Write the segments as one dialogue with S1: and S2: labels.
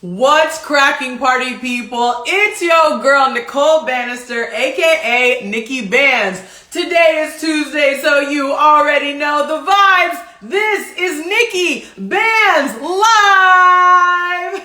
S1: What's cracking, party people? It's your girl Nicole Banister, aka Nikki Banz. Today is Tuesday, so you already know the vibes. This is Nikki Banz live.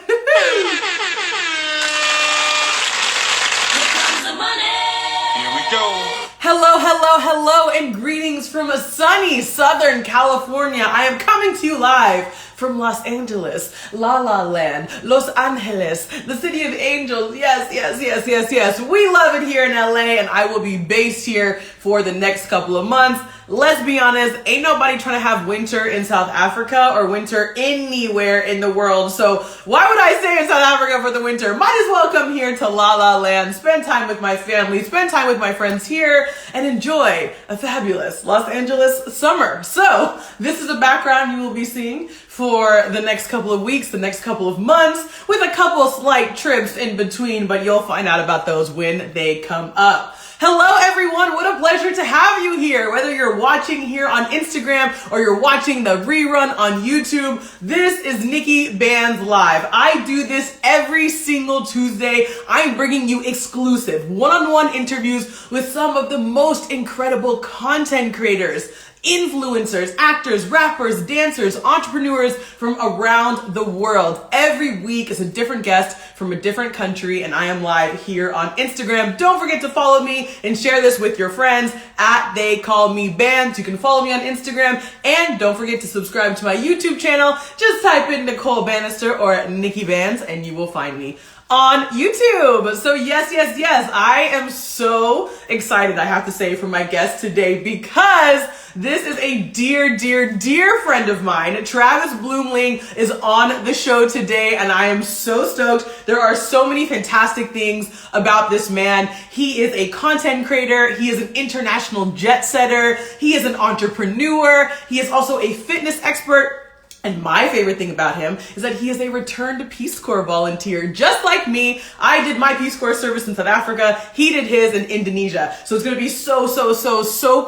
S2: Here we go.
S1: Hello, hello, hello, and greetings from a sunny Southern California. I am coming to you live from Los Angeles, La La Land, Los Angeles, the city of angels. Yes, yes, yes, yes, yes. We love it here in LA, and I will be based here for the next couple of months. Let's be honest, ain't nobody trying to have winter in South Africa or winter anywhere in the world. So why would I stay in South Africa for the winter? Might as well come here to La La Land, spend time with my family, spend time with my friends here, and enjoy a fabulous Los Angeles summer. So this is a background you will be seeing for the next couple of weeks, the next couple of months, with a couple slight trips in between, but you'll find out about those when they come up. Hello everyone, what a pleasure to have you here. Whether you're watching here on Instagram or you're watching the rerun on YouTube, this is Nikki Banz Live. I do this every single Tuesday. I'm bringing you exclusive one-on-one interviews with some of the most incredible content creators, influencers, actors, rappers, dancers, entrepreneurs from around the world. Every week is a different guest from a different country, and I am live here on Instagram. Don't forget to follow me and share this with your friends at They Call Me Banz. You can follow me on Instagram, and don't forget to subscribe to my YouTube channel. Just type in Nicole Banister or Nikki Banz, and you will find me on YouTube. So yes, I am so excited, I have to say, for my guest today, because this is a dear, dear, dear friend of mine. Travis Bluemling is on the show today, and I am so stoked. There are so many fantastic things about this man. He is a content creator. He is an international jet setter. He is an entrepreneur. He is also a fitness expert. And my favorite thing about him is that he is a returned Peace Corps volunteer. Just like me, I did my Peace Corps service in South Africa. He did his in Indonesia. So it's going to be so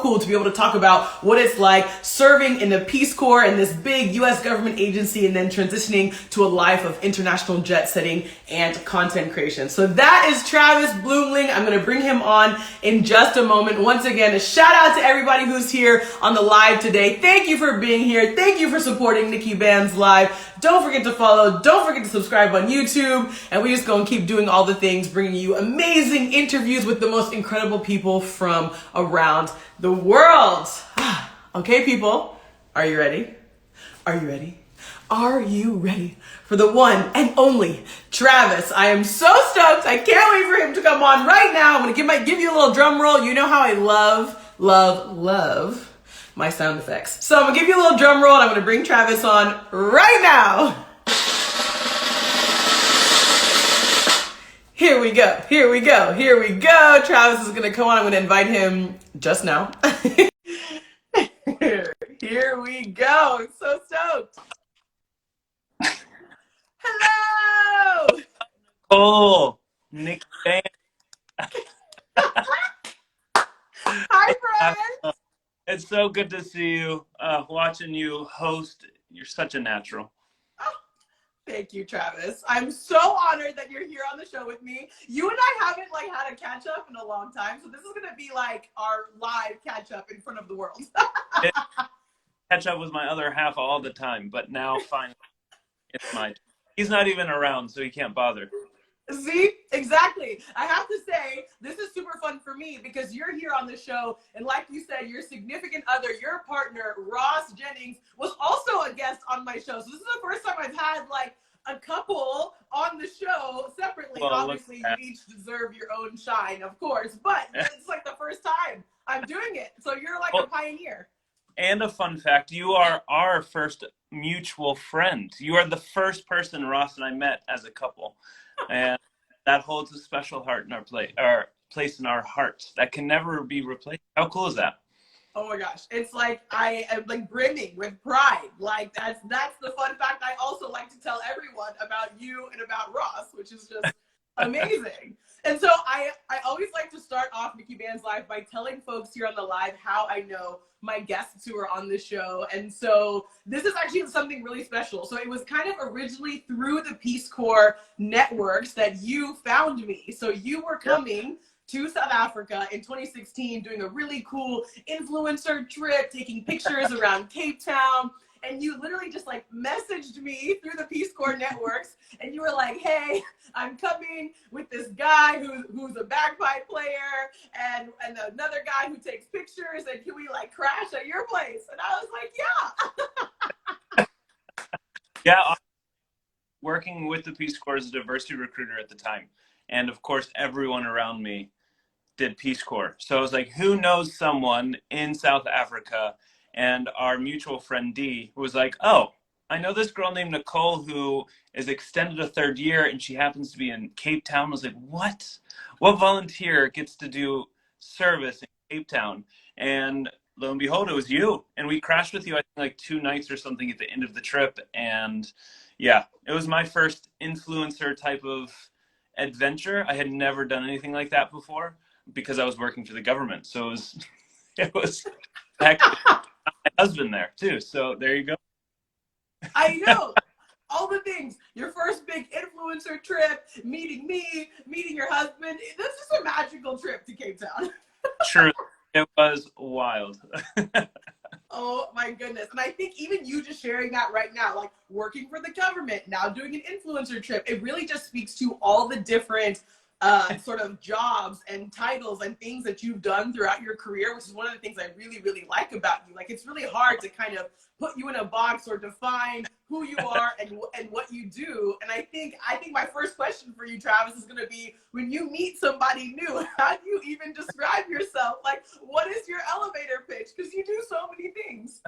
S1: cool to be able to talk about what it's like serving in the Peace Corps in this big US government agency and then transitioning to a life of international jet setting and content creation. So that is Travis Bluemling. I'm going to bring him on in just a moment. Once again, a shout out to everybody who's here on the live today. Thank you for being here. Thank you for supporting Nikki Banz Live. Don't forget to follow. Don't forget to subscribe on YouTube. And we just gonna keep doing all the things, bringing you amazing interviews with the most incredible people from around the world. Okay, people, are you ready? Are you ready? Are you ready for the one and only Travis? I am so stoked. I can't wait for him to come on right now. I'm gonna give you a little drum roll. You know how I love my sound effects. So I'm gonna give you a little drum roll, and I'm gonna bring Travis on right now. Here we go. Travis is gonna come on. I'm gonna invite him just now. Here we go. I'm so stoked. Hello!
S2: Oh, Nick Banz.
S1: Hi, friend.
S2: It's so good to see you. Watching you host, you're such a natural.
S1: Oh, thank you, Travis. I'm so honored that you're here on the show with me. You and I haven't had a catch up in a long time, so this is gonna be like our live catch up in front of the world.
S2: Catch up with my other half all the time, but now finally it's my. He's not even around, so he can't bother.
S1: See, exactly. I have to say, this is super fun for me because you're here on the show, and like you said, your significant other, your partner, Ross Jennings, was also a guest on my show. So this is the first time I've had a couple on the show separately.
S2: Well,
S1: obviously, you each deserve your own shine, of course, but it's the first time I'm doing it. So you're a pioneer.
S2: And a fun fact, you are our first mutual friend. You are the first person Ross and I met as a couple. And that holds a special heart in our place in our hearts that can never be replaced. How cool is that?
S1: Oh my gosh, it's I am brimming with pride. That's the fun fact I also like to tell everyone about you and about Ross, which is just amazing. And so I always like to start off NIKKI BANZ Live by telling folks here on the live how I know my guests who are on the show. And so this is actually something really special. So it was kind of originally through the Peace Corps networks that you found me. So you were coming to South Africa in 2016, doing a really cool influencer trip, taking pictures around Cape Town. And you literally just like messaged me through the Peace Corps networks, and you were like, "Hey, I'm coming with this guy who's a bagpipe player, and another guy who takes pictures, and can we like crash at your place?" And I was like, "Yeah."
S2: Yeah, working with the Peace Corps as a diversity recruiter at the time, and of course, everyone around me did Peace Corps. So I was like, who knows someone in South Africa? And our mutual friend D was like, oh, I know this girl named Nicole who is extended a third year and she happens to be in Cape Town. I was like, what? What volunteer gets to do service in Cape Town? And lo and behold, it was you. And we crashed with you, I think, like 2 nights or something at the end of the trip. And yeah, it was my first influencer type of adventure. I had never done anything like that before because I was working for the government. So it was heck, my husband there too. So there you go.
S1: I know. All the things. Your first big influencer trip, meeting me, meeting your husband. This is a magical trip to Cape Town.
S2: Sure. It was wild.
S1: Oh my goodness. And I think even you just sharing that right now, like working for the government, now doing an influencer trip, it really just speaks to all the different sort of jobs and titles and things that you've done throughout your career, which is one of the things I really, really like about you. Like, it's really hard to kind of put you in a box or define who you are and what you do. And I think my first question for you, Travis, is going to be, when you meet somebody new, how do you even describe yourself? Like, what is your elevator pitch? Because you do so many things.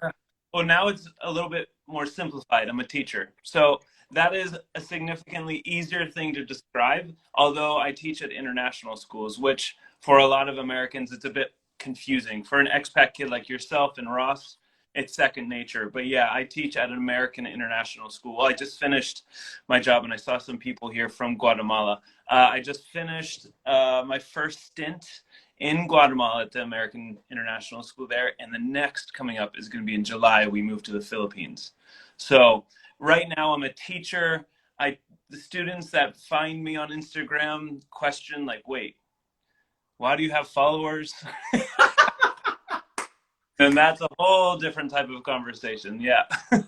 S2: Well, now it's a little bit more simplified. I'm a teacher. So that is a significantly easier thing to describe, although I teach at international schools, which for a lot of Americans, it's a bit confusing. For an expat kid like yourself and Ross, it's second nature. But yeah, I teach at an American international school. Well, I just finished my job and I saw some people here from Guatemala. I just finished my first stint in Guatemala at the American International School there. And the next coming up is going to be in July. We move to the Philippines. So right now I'm a teacher. The students that find me on Instagram question like, wait, why do you have followers? And that's a whole different type of conversation. Yeah.
S1: I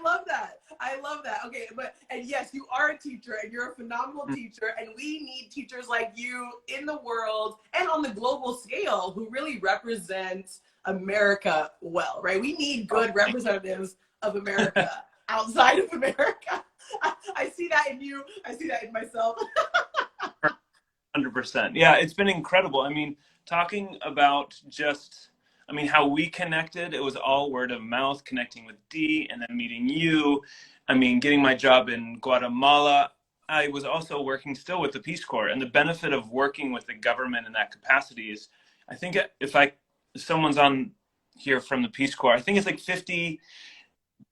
S1: love that. I love that. Okay, and yes, you are a teacher and you're a phenomenal teacher, and we need teachers like you in the world and on the global scale who really represent America well, right? We need good representatives of America outside of America. I see that in you. I see that in myself.
S2: 100%. Yeah, it's been incredible. I mean, talking about how we connected, it was all word of mouth, connecting with Dee and then meeting you. I mean, getting my job in Guatemala. I was also working still with the Peace Corps, and the benefit of working with the government in that capacity is, I think if someone's on here from the Peace Corps, I think it's like 50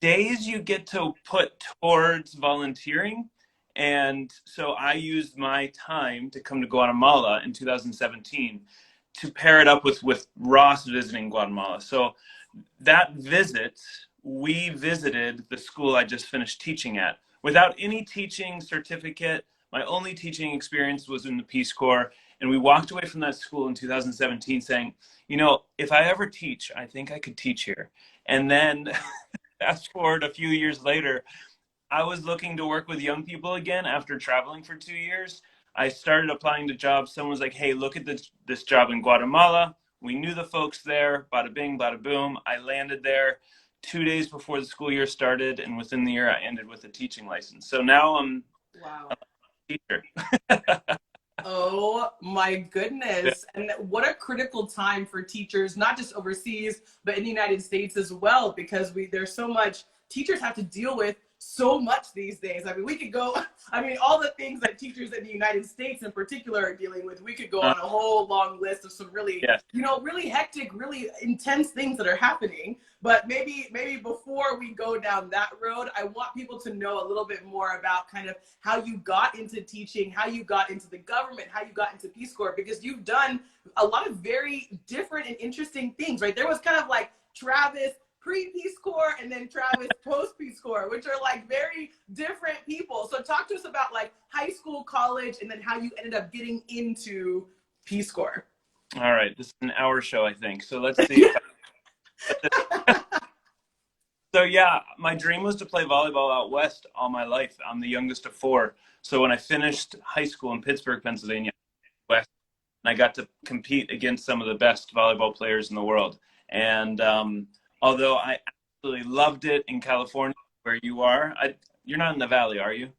S2: days you get to put towards volunteering. And so I used my time to come to Guatemala in 2017 to pair it up with Ross visiting Guatemala. So that visit, we visited the school I just finished teaching at without any teaching certificate. My only teaching experience was in the Peace Corps. And we walked away from that school in 2017 saying, you know, if I ever teach, I think I could teach here. And then fast forward a few years later, I was looking to work with young people again after traveling for 2 years. I started applying to jobs. Someone was like, hey, look at this job in Guatemala. We knew the folks there. Bada bing, bada boom. I landed there 2 days before the school year started. And within the year, I ended with a teaching license. So now I'm a teacher.
S1: Oh my goodness. And what a critical time for teachers, not just overseas, but in the United States as well, because there's so much, teachers have to deal with so much these days. I mean, we could go, I mean, all the things that teachers in the United States in particular are dealing with, we could go on a whole long list of some really,
S2: Yes.
S1: really hectic, really intense things that are happening. But maybe before we go down that road, I want people to know a little bit more about kind of how you got into teaching, how you got into the government, how you got into Peace Corps, because you've done a lot of very different and interesting things, right? There was kind of like Travis pre-Peace Corps and then Travis post-Peace Corps, which are like very different people. So talk to us about like high school, college, and then how you ended up getting into Peace Corps.
S2: All right, this is an hour show, I think. So let's see. So yeah, my dream was to play volleyball out west all my life. I'm the youngest of four. So when I finished high school in Pittsburgh, Pennsylvania, west, and I got to compete against some of the best volleyball players in the world. And although I absolutely loved it in California, where you are, you're not in the Valley, are you?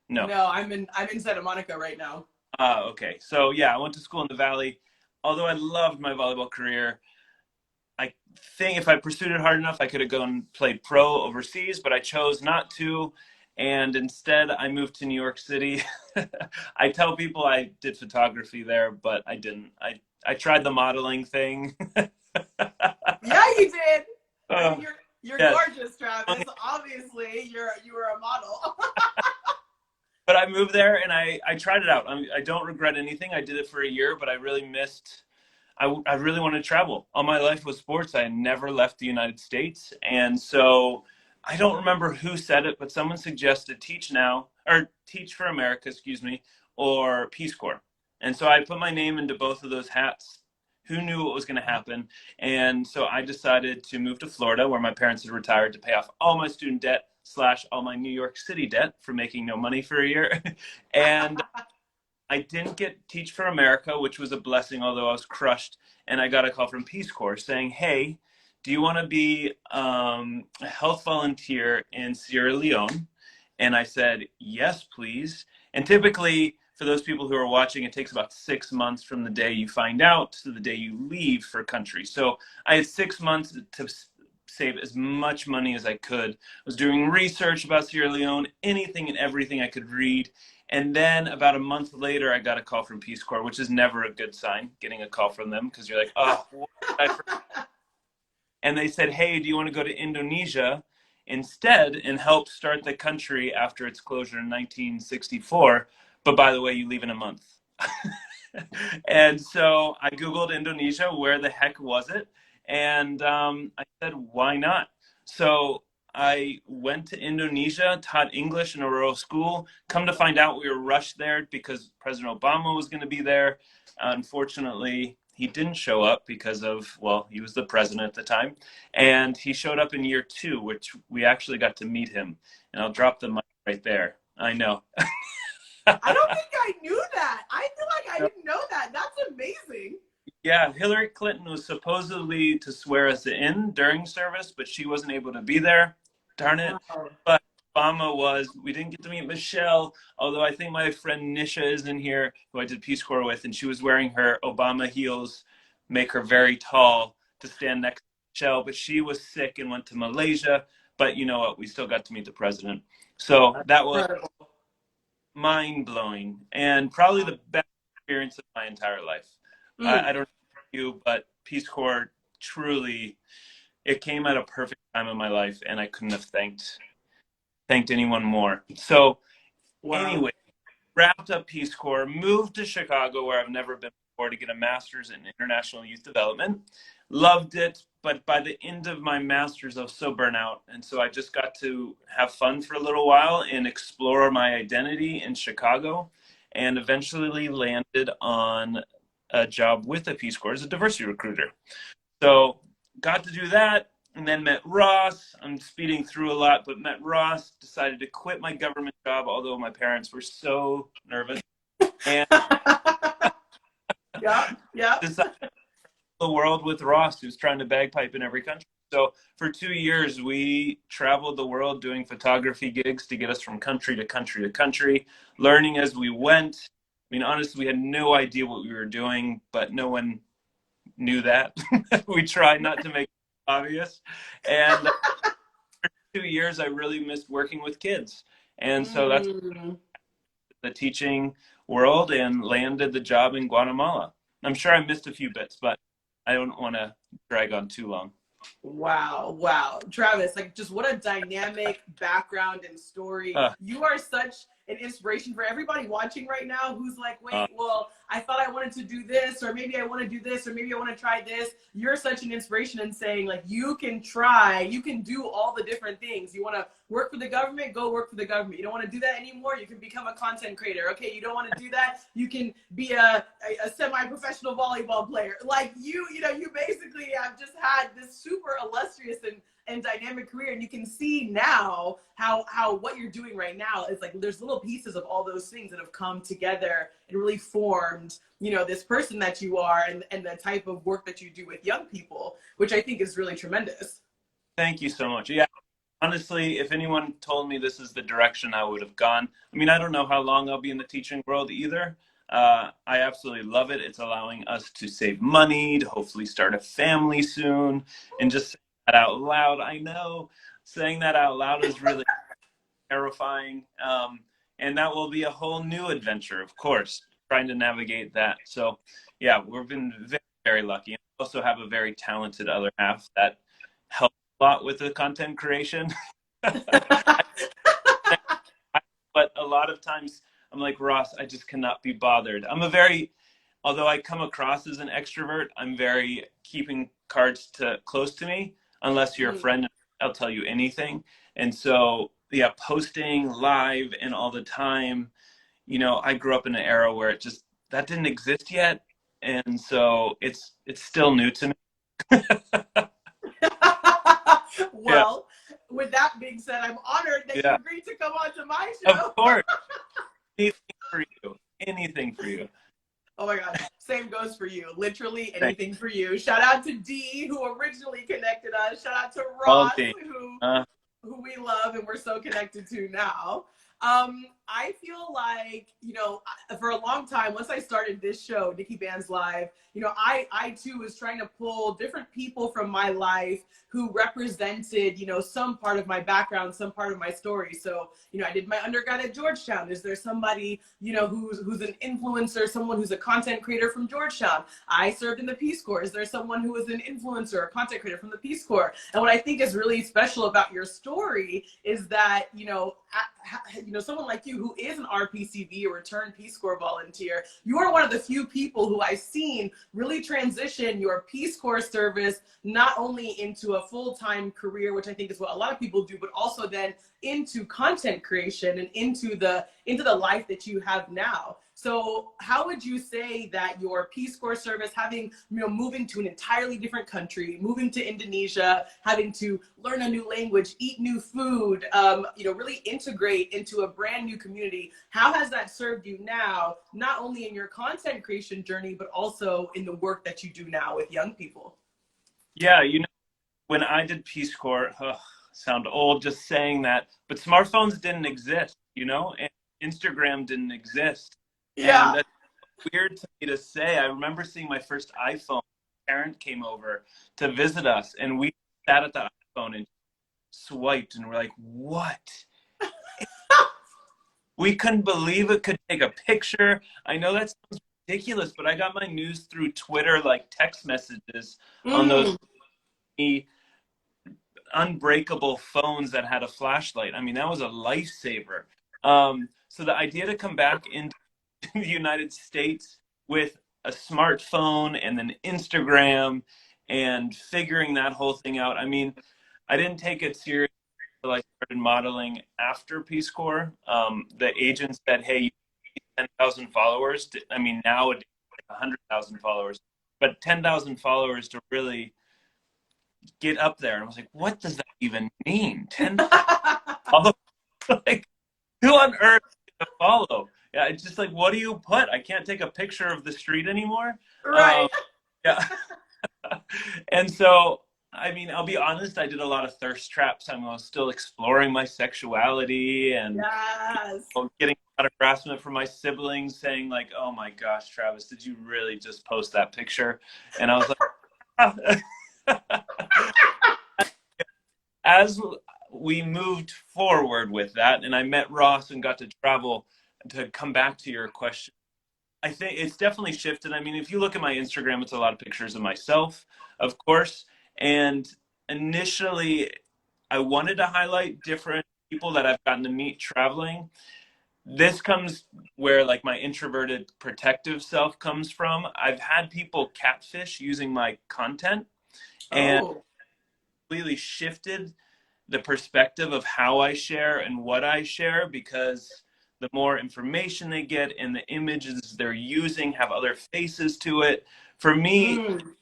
S2: No.
S1: No, I'm in Santa Monica right now.
S2: Okay. So yeah, I went to school in the Valley. Although I loved my volleyball career, I think if I pursued it hard enough, I could have gone and played pro overseas, but I chose not to. And instead, I moved to New York City. I tell people I did photography there, but I didn't. I tried the modeling thing.
S1: Yeah, you did. I mean, you're
S2: yes.
S1: gorgeous, Travis. Obviously, you were a model.
S2: But I moved there and I tried it out. I don't regret anything. I did it for a year, but I really missed. I really wanted to travel. All my life was sports. I never left the United States. And so I don't remember who said it, but someone suggested Teach for America, excuse me, or Peace Corps. And so I put my name into both of those hats. Who knew what was going to happen? And so I decided to move to Florida, where my parents had retired, to pay off all my student debt / all my New York City debt for making no money for a year. And I didn't get Teach for America, which was a blessing, although I was crushed. And I got a call from Peace Corps saying, hey, do you want to be a health volunteer in Sierra Leone? And I said, yes, please. And typically, for those people who are watching, it takes about 6 months from the day you find out to the day you leave for country. So I had 6 months to save as much money as I could. I was doing research about Sierra Leone, anything and everything I could read. And then about a month later, I got a call from Peace Corps, which is never a good sign, getting a call from them, because you're like, oh, what did I forget? And they said, hey, do you want to go to Indonesia instead and help start the country after its closure in 1964? But by the way, you leave in a month. And so I Googled Indonesia, where the heck was it? And I said, why not? So I went to Indonesia, taught English in a rural school. Come to find out, we were rushed there because President Obama was going to be there. Unfortunately, he didn't show up because of, well, he was the president at the time. And he showed up in year 2, which we actually got to meet him. And I'll drop the mic right there. I know.
S1: I don't think I knew that. I feel like I didn't know that. That's amazing.
S2: Yeah, Hillary Clinton was supposedly to swear us in during service, but she wasn't able to be there. Darn it.
S1: Wow.
S2: But Obama was. We didn't get to meet Michelle, although I think my friend Nisha is in here, who I did Peace Corps with, and she was wearing her Obama heels, make her very tall to stand next to Michelle, but she was sick and went to Malaysia. But you know what? We still got to meet the president. So that was mind-blowing and probably the best experience of my entire life. I don't know you, but Peace Corps truly, it came at a perfect time in my life, and I couldn't have thanked anyone more. So anyway, wrapped up Peace Corps, moved to Chicago, where I've never been before, to get a master's in international youth development. Loved it, but by the end of my master's, I was so burnt out. And so I just got to have fun for a little while and explore my identity in Chicago, and eventually landed on a job with the Peace Corps as a diversity recruiter. So got to do that, and then met Ross. I'm speeding through a lot, but met Ross, decided to quit my government job, although my parents were so nervous. And decided to the world with Ross, who's trying to bagpipe in every country. So for 2 years, we traveled the world doing photography gigs to get us from country to country to country, learning as we went. I mean, honestly, we had no idea what we were doing, but no one knew that. We tried not to make it obvious. And 2 years, I really missed working with kids. And so that's
S1: Mm.
S2: the teaching world and landed the job in Guatemala. I'm sure I missed a few bits, but I don't want to drag on too long.
S1: Wow, wow. Travis, like just what a dynamic background and story.
S2: Uh,
S1: You are such an inspiration for everybody watching right now who's like,
S2: uh,
S1: wait, well, I thought I wanted to do this, or maybe I want to do this, or maybe I want to try this. You're such an inspiration in saying, like, you can try, you can do all the different things. You want to work for the government, go work for the government. You don't want to do that anymore, you can become a content creator. Okay, you don't want to do that, you can be a semi-professional volleyball player. Like you know, you basically have just had this super illustrious and dynamic career, and you can see now how what you're doing right now is like there's little pieces of all those things that have come together and really formed, you know, this person that you are, and the type of work that you do with young people, which I think is really tremendous.
S2: Thank you so much. Yeah, honestly, if anyone told me this is the direction I would have gone, I mean, I don't know how long I'll be in the teaching world either. I absolutely love it. It's allowing us to save money, to hopefully start a family soon, and just say that out loud. I know saying that out loud is really terrifying. And that will be a whole new adventure, of course, trying to navigate that. So, yeah, we've been very, very lucky. I also have a very talented other half that helps a lot with the content creation. But a lot of times I'm like, Ross, I just cannot be bothered. Although I come across as an extrovert, I'm very keeping cards close to me. Unless you're a friend, I'll tell you anything. And so, yeah, posting live and all the time, you know, I grew up in an era where that didn't exist yet. And so it's still new to me. Yeah,
S1: Well, with that being said, I'm honored that you
S2: yeah,
S1: agreed to come on to my
S2: of
S1: show.
S2: course. Anything for you. Anything for you.
S1: Oh my God. Same goes for you. Literally
S2: Thank
S1: anything for you. Shout out to Dee, who originally connected us. Shout out to
S2: all
S1: Ross,
S2: day.
S1: who
S2: Uh,
S1: who we love and we're so connected to now. I feel like, you know, for a long time, once I started this show, NIKKI BANZ Live, you know, I too was trying to pull different people from my life who represented, you know, some part of my background, some part of my story. So, you know, I did my undergrad at Georgetown. Is there somebody, you know, who's an influencer, someone who's a content creator from Georgetown? I served in the Peace Corps. Is there someone who is an influencer, a content creator from the Peace Corps? And what I think is really special about your story is that, you know, someone like you who is an RPCV, a returned Peace Corps volunteer, you are one of the few people who I've seen really transition your Peace Corps service not only into a full-time career, which I think is what a lot of people do, but also then into content creation and into the life that you have now. So how would you say that your Peace Corps service, having, you know, moving to an entirely different country, moving to Indonesia, having to learn a new language, eat new food, you know, really integrate into a brand new community, how has that served you now, not only in your content creation journey, but also in the work that you do now with young people?
S2: yeah, you know, when I did Peace Corps, sound old just saying that, but smartphones didn't exist, you know, and Instagram didn't exist. And
S1: Yeah.
S2: that's weird to me to say. I remember seeing my first iPhone. A parent came over to visit us, and we sat at the iPhone and swiped, and we're like, what? We couldn't believe it could take a picture. I know that sounds ridiculous, but I got my news through Twitter, like text messages on those
S1: Mm.
S2: unbreakable phones that had a flashlight. I mean, that was a lifesaver. So the idea to come back into the United States with a smartphone and then Instagram and figuring that whole thing out. I mean, I didn't take it seriously until I started modeling after Peace Corps. The agent said, hey, you need 10,000 followers. I mean, nowadays, like 100,000 followers, but 10,000 followers to really get up there. And I was like, what does that even mean? 10,000 followers? Like, who on earth is going to follow? Yeah, it's just like, what do you put? I can't take a picture of the street anymore.
S1: Right.
S2: Yeah. And so, I mean, I'll be honest, I did a lot of thirst traps. I'm still exploring my sexuality and
S1: Yes.
S2: getting a lot of harassment from my siblings saying like, oh my gosh, Travis, did you really just post that picture? And I was like, ah. As we moved forward with that, and I met Ross and got to travel. To come back to your question, I think it's definitely shifted. I mean, if you look at my Instagram, it's a lot of pictures of myself, of course. And initially, I wanted to highlight different people that I've gotten to meet traveling. This comes where like my introverted protective self comes from. I've had people catfish using my content and
S1: Oh.
S2: completely shifted the perspective of how I share and what I share, because the more information they get and the images they're using have other faces to it. For me,
S1: Mm.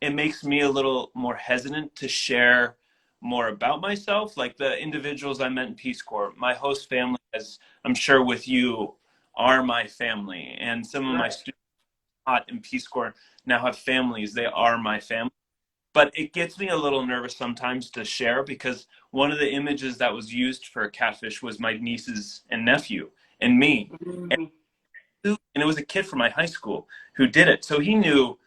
S2: it makes me a little more hesitant to share more about myself. Like the individuals I met in Peace Corps, my host family, as I'm sure with you, are my family. And some of my
S1: Right.
S2: students taught in Peace Corps now have families. They are my family. But it gets me a little nervous sometimes to share, because one of the images that was used for Catfish was my nieces and nephew and me.
S1: Mm.
S2: And it was a kid from my high school who did it. So he knew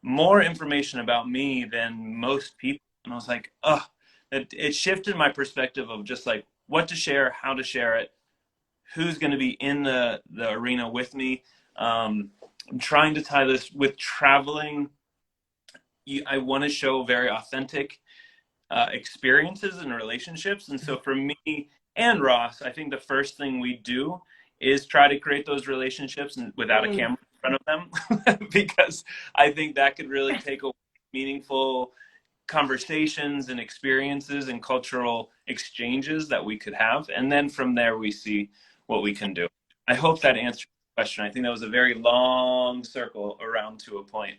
S2: more information about me than most people. And I was like, oh, it shifted my perspective of just like what to share, how to share it, who's going to be in the arena with me. I'm trying to tie this with traveling. I want to show very authentic experiences and relationships. And so for me and Ross, I think the first thing we do is try to create those relationships and without a
S1: Mm.
S2: camera in front of them, because I think that could really take away meaningful conversations and experiences and cultural exchanges that we could have. And then from there, we see what we can do. I hope that answers the question. I think that was a very long circle around to a point.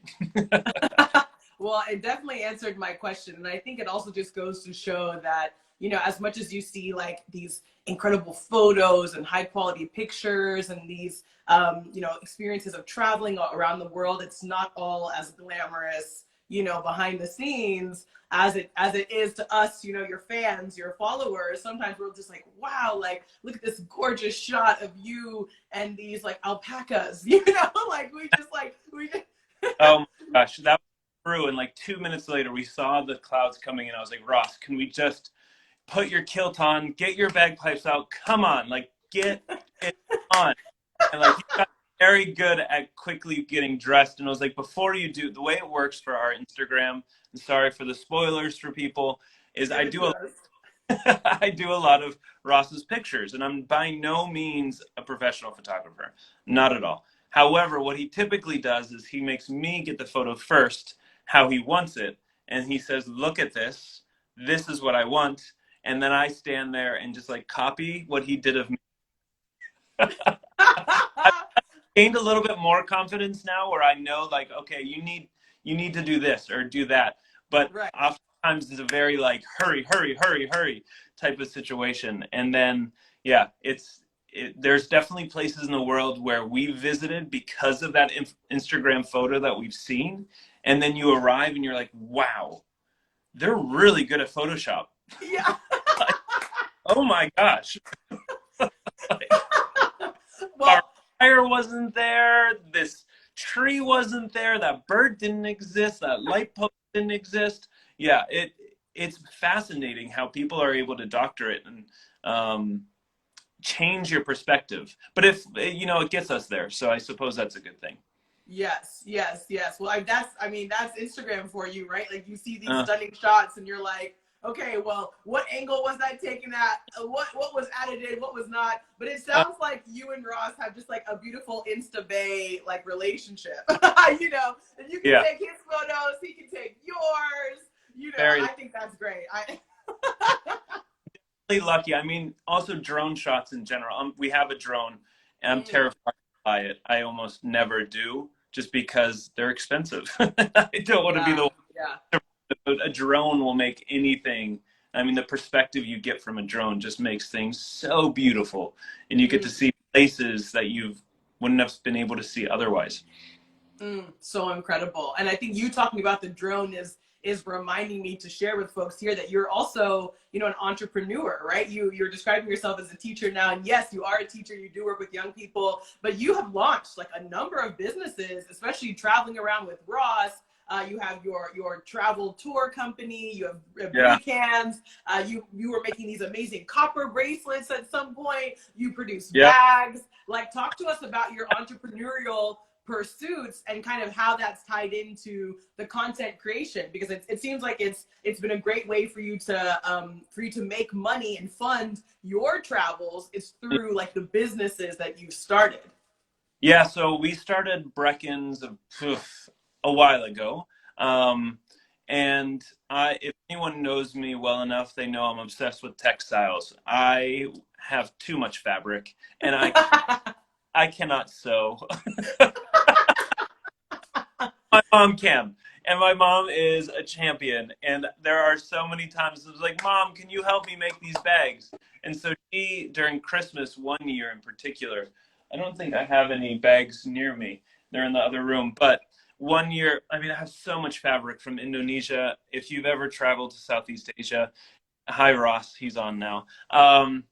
S1: Well, it definitely answered my question. And I think it also just goes to show that, you know, as much as you see like these incredible photos and high quality pictures and these, you know, experiences of traveling around the world, it's not all as glamorous, you know, behind the scenes as it is to us, you know, your fans, your followers. Sometimes we're just like, wow, like look at this gorgeous shot of you and these like alpacas, you know, like we just
S2: Oh my gosh, that was true. And like 2 minutes later, we saw the clouds coming, and I was like, Ross, can we just put your kilt on, get your bagpipes out? Come on, like get it on. And like he got very good at quickly getting dressed. And I was like, before you do, the way it works for our Instagram, and sorry for the spoilers for people, is
S1: give it to us.
S2: I do a lot of Ross's pictures, and I'm by no means a professional photographer, not at all. However, what he typically does is he makes me get the photo first, how he wants it, and he says, "Look at this. This is what I want." And then I stand there and just like copy what he did of me. I've gained a little bit more confidence now, where I know like, okay, you need to do this or do that. But
S1: Right.
S2: oftentimes it's a very like hurry, hurry, hurry, hurry type of situation. And then yeah, there's definitely places in the world where we visited because of that Instagram photo that we've seen. And then you arrive and you're like, wow, they're really good at Photoshop.
S1: Yeah.
S2: Like, oh my gosh. Like, our
S1: Well,
S2: fire wasn't there. This tree wasn't there. That bird didn't exist. That light post didn't exist. Yeah, it's fascinating how people are able to doctor it and change your perspective. But if you know, it gets us there. So I suppose that's a good thing.
S1: yes, yes, yes. Well, I mean, that's Instagram for you, right? Like you see these
S2: Uh,
S1: stunning shots and you're like, okay, well, what angle was that taken at? What was added in? What was not? But it
S2: uh,
S1: sounds like you and Ross have just like a beautiful Insta Bay like relationship. You know, and you can
S2: yeah,
S1: take his photos, he can take yours. You know,
S2: very
S1: I think that's great.
S2: lucky. I mean, also drone shots in general. We have a drone, and I'm
S1: Mm,
S2: terrified by it. I almost never do, just because they're expensive. I don't want to be
S1: yeah,
S2: the
S1: yeah.
S2: a drone will make anything. I mean, the perspective you get from a drone just makes things so beautiful, and you get to
S1: Mm.
S2: see places that you wouldn't have been able to see otherwise.
S1: So incredible. And I think you talking about the drone is reminding me to share with folks here that you're also, you know, an entrepreneur, right? You're describing yourself as a teacher now. And yes, you are a teacher, you do work with young people, but you have launched like a number of businesses, especially traveling around with Ross. You have your travel tour company. You have
S2: Yeah.
S1: brew cans. You were making these amazing copper bracelets at some point. You produce
S2: Yeah.
S1: bags. Like, talk to us about your entrepreneurial pursuits and kind of how that's tied into the content creation, because it seems like it's been a great way for you to make money and fund your travels. It's through like the businesses that you've started.
S2: Yeah, so we started Brecken's a while ago. Um, and if anyone knows me well enough, they know I'm obsessed with textiles. I have too much fabric, and I cannot sew. My mom can, and my mom is a champion. And there are so many times I was like, "Mom, can you help me make these bags?" And so she, during Christmas one year in particular, I don't think I have any bags near me. They're in the other room. But one year, I mean, I have so much fabric from Indonesia. If you've ever traveled to Southeast Asia, hi Ross, he's on now. I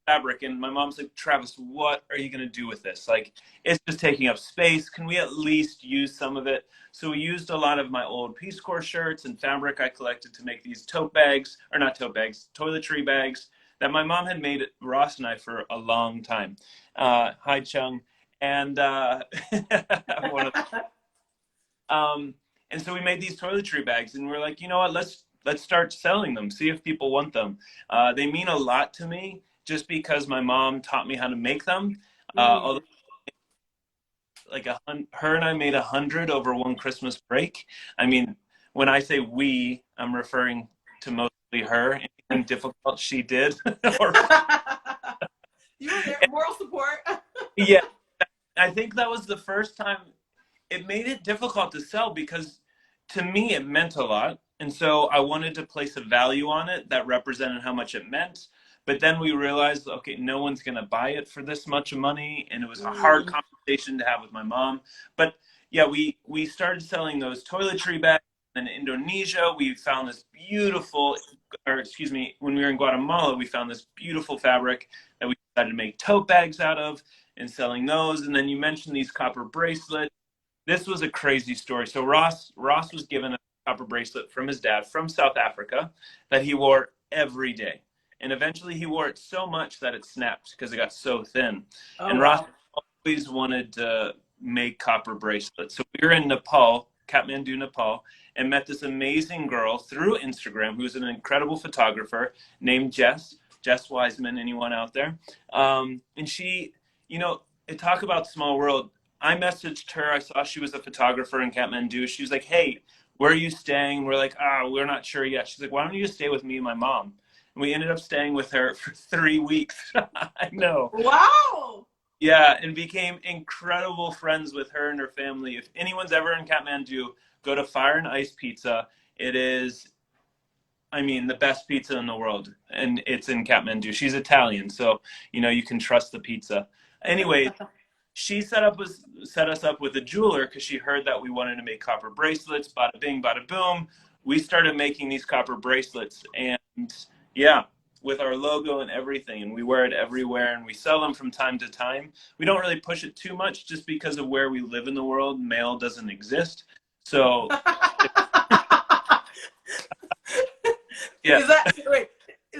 S2: fabric, and my mom's like, Travis, what are you going to do with this? Like, it's just taking up space. Can we at least use some of it? So we used a lot of my old Peace Corps shirts and fabric I collected to make these tote bags, or not tote bags, toiletry bags that my mom had made Ross and I for a long time. Hi Chung. And one of and so we made these toiletry bags, and we're like, you know what, let's start selling them, see if people want them. They mean a lot to me just because my mom taught me how to make them. Although like her and I made 100 over one Christmas break. I mean, when I say we, I'm referring to mostly her. Anything difficult she did, or
S1: You were there, moral support.
S2: yeah, I think that was the first time it made it difficult to sell because to me it meant a lot. And so I wanted to place a value on it that represented how much it meant. But then we realized, okay, no one's going to buy it for this much money. And it was a hard conversation to have with my mom. But yeah, we started selling those toiletry bags in Indonesia. We found this beautiful, or excuse me, when we were in Guatemala, we found this beautiful fabric that we decided to make tote bags out of and selling those. And then you mentioned these copper bracelets. This was a crazy story. So Ross was given a copper bracelet from his dad from South Africa that he wore every day. And eventually he wore it so much that it snapped because it got so thin.
S1: Oh,
S2: and Ross always wanted to make copper bracelets. So we were in Nepal, Kathmandu, Nepal, and met this amazing girl through Instagram who's an incredible photographer named Jess Wiseman, anyone out there. And she, talk about small world. I messaged her. I saw she was a photographer in Kathmandu. She was like, hey, where are you staying? We're like, we're not sure yet. She's like, why don't you just stay with me and my mom? And we ended up staying with her for 3 weeks. I know.
S1: Wow.
S2: Yeah, and became incredible friends with her and her family. If anyone's ever in Kathmandu, go to Fire and Ice Pizza. It is, I mean, the best pizza in the world. And it's in Kathmandu. She's Italian, so, you can trust the pizza. Anyway, she set us up with a jeweler because she heard that we wanted to make copper bracelets. Bada bing, bada boom. We started making these copper bracelets, and yeah, with our logo and everything, and we wear it everywhere, and we sell them from time to time. We don't really push it too much just because of where we live in the world. Mail doesn't exist, so yeah.
S1: Is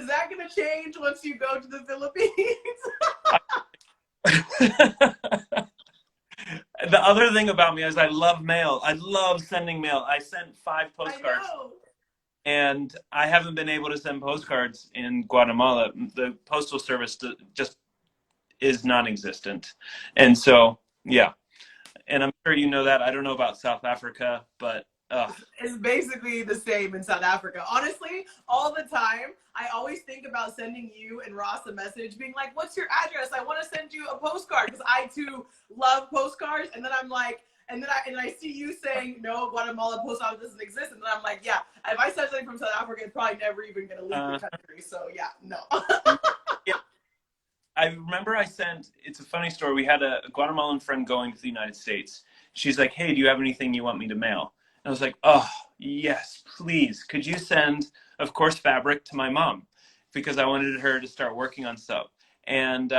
S1: that going to change once you go to the Philippines?
S2: The other thing about me is I love mail. I love sending mail. I sent 5 postcards.
S1: I know.
S2: And I haven't been able to send postcards in Guatemala. The postal service just is non-existent. And so, yeah. And I'm sure you know that. I don't know about South Africa, but
S1: it's basically the same in South Africa. Honestly, all the time, I always think about sending you and Ross a message being like, what's your address? I want to send you a postcard because I too love postcards. And then I'm like, and I see you saying, no, Guatemala post office doesn't exist. And then I'm like, yeah, if I send something from South Africa, it's probably never even going to leave the country. So yeah, no.
S2: Yeah. I remember it's a funny story. We had a Guatemalan friend going to the United States. She's like, hey, do you have anything you want me to mail? And I was like, oh, yes, please. Could you send, of course, fabric to my mom? Because I wanted her to start working on stuff. And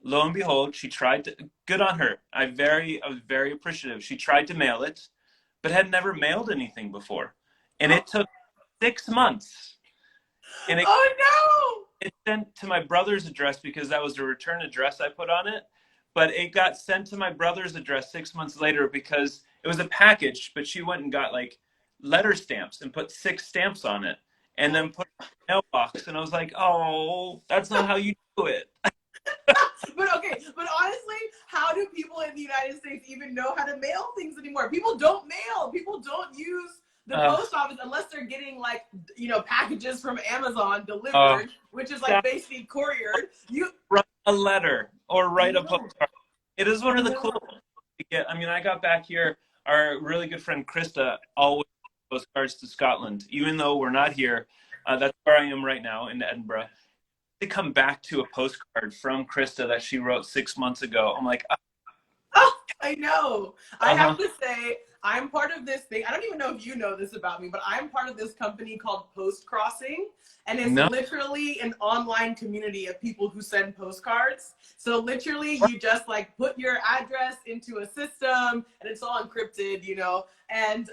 S2: Lo and behold, she tried to, good on her. I was very appreciative. She tried to mail it, but had never mailed anything before. And it took 6 months. And
S1: Oh
S2: it sent to my brother's address because that was the return address I put on it. But it got sent to my brother's address 6 months later because it was a package, but she went and got like letter stamps and put 6 stamps on it and then put it in the mailbox. And I was like, oh, that's not how you do it.
S1: But okay, but honestly, how do people in the United States even know how to mail things anymore? People don't mail. People don't use the
S2: Uh,
S1: post office unless they're getting like, packages from Amazon
S2: uh,
S1: delivered, which is like
S2: that,
S1: basically couriered.
S2: write a letter or
S1: I
S2: write a
S1: know.
S2: postcard. It is one
S1: I
S2: of the
S1: know.
S2: coolest things to get. I mean, I got back here. Our really good friend Krista always postcards to Scotland, even though we're not here. That's where I am right now in Edinburgh. To come back to a postcard from Krista that she wrote 6 months ago, I'm like,
S1: Oh, I know. I have
S2: uh-huh.
S1: to say, I'm part of this thing. I don't even know if you know this about me, but I'm part of this company called Post Crossing. And it's
S2: No.
S1: literally an online community of people who send postcards. So literally you just like put your address into a system and it's all encrypted, and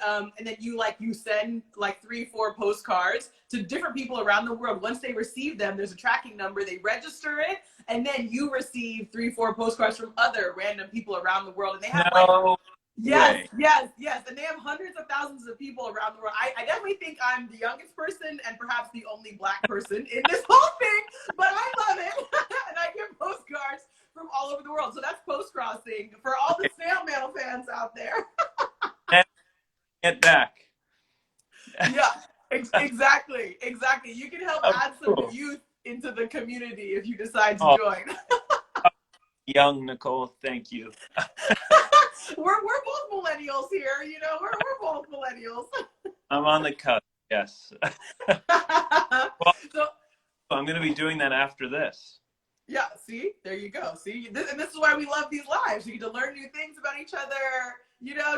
S1: then you send like 3-4 postcards to different people around the world. Once they receive them, there's a tracking number, they register it, and then you receive 3-4 postcards from other random people around the world. And they have like,
S2: No
S1: yes,
S2: way.
S1: yes, yes. And they have hundreds of thousands of people around the world. I definitely think I'm the youngest person and perhaps the only Black person in this whole thing, but I love it. And I get postcards from all over the world. So that's Post Crossing for all the snail mail fans out there.
S2: And get back.
S1: Yeah, exactly. Exactly. You can help
S2: Oh,
S1: add some
S2: cool.
S1: youth into the community if you decide to
S2: Oh,
S1: join.
S2: young Nicole, thank you.
S1: we're both millennials here, we're both millennials.
S2: I'm on the cut. Yes. Well,
S1: So
S2: I'm going to be doing that after this.
S1: yeah, see, there you go. See, and this is why we love these lives. You get to learn new things about each other.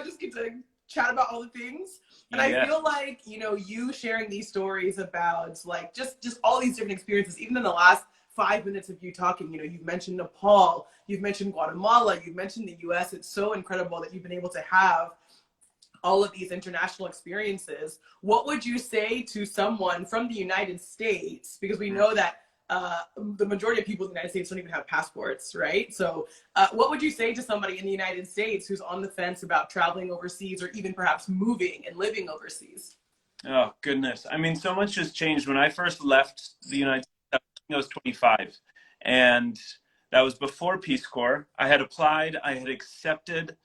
S1: Just get to chat about all the things. And I
S2: Yes.
S1: feel like you sharing these stories about like just all these different experiences. Even in the last 5 minutes of you talking, you've mentioned Nepal, you've mentioned Guatemala, you've mentioned the U.S. It's so incredible that you've been able to have all of these international experiences. What would you say to someone from the United States? Because we know that the majority of people in the United States don't even have passports, right? So what would you say to somebody in the United States who's on the fence about traveling overseas or even perhaps moving and living overseas?
S2: Oh, goodness. I mean, so much has changed. When I first left the United States, I was 25. And that was before Peace Corps. I had applied, I had accepted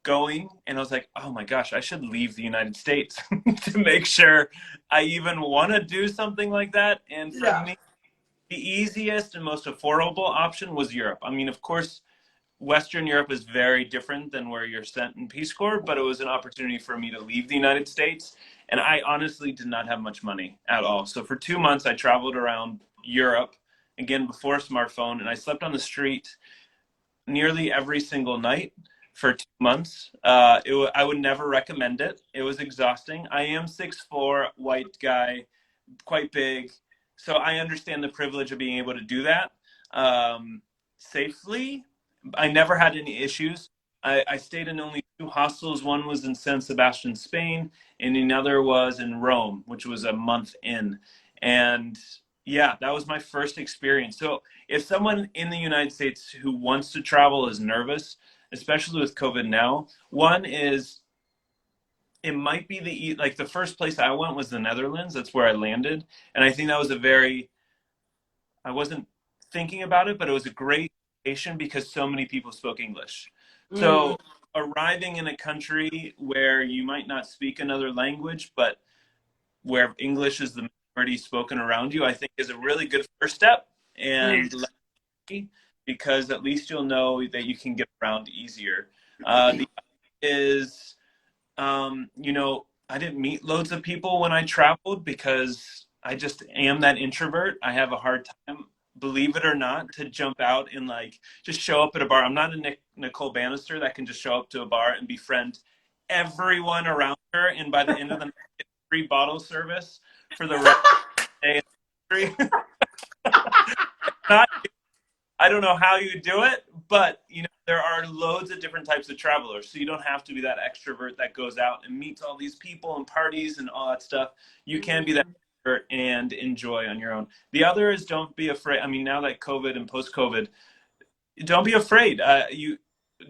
S2: going, and I was like, oh my gosh, I should leave the United States to make sure I even want to do something like that. And for
S1: Yeah.
S2: me, the easiest and most affordable option was Europe. I mean, of course, Western Europe is very different than where you're sent in Peace Corps, but it was an opportunity for me to leave the United States. And I honestly did not have much money at all. So for 2 months, I traveled around Europe, again, before a smartphone, and I slept on the street nearly every single night for 2 months. I would never recommend it. It was exhausting. I am 6'4", white guy, quite big. So I understand the privilege of being able to do that safely. I never had any issues. I stayed in only 2 hostels. One was in San Sebastian, Spain, and another was in Rome, which was a month in. And yeah, that was my first experience. So if someone in the United States who wants to travel is nervous, especially with COVID now, one is it might be the first place I went was the Netherlands. That's where I landed, and I think that was I wasn't thinking about it, but it was a great location because so many people spoke English.
S1: Mm.
S2: So arriving in a country where you might not speak another language, but where English is the majority spoken around you, I think is a really good first step.
S1: Mm.
S2: And because at least you'll know that you can get around easier. The is I didn't meet loads of people when I traveled because I just am that introvert. I have a hard time, believe it or not, to jump out and like just show up at a bar. I'm not a Nicole Banister that can just show up to a bar and befriend everyone around her, and by the end of the night, get free bottle service for the rest of the day. Not, I don't know how you do it, but you know, there are loads of different types of travelers. So you don't have to be that extrovert that goes out and meets all these people and parties and all that stuff. You can be that extrovert and enjoy on your own. The other is don't be afraid. I mean, now that COVID and post-COVID, don't be afraid. You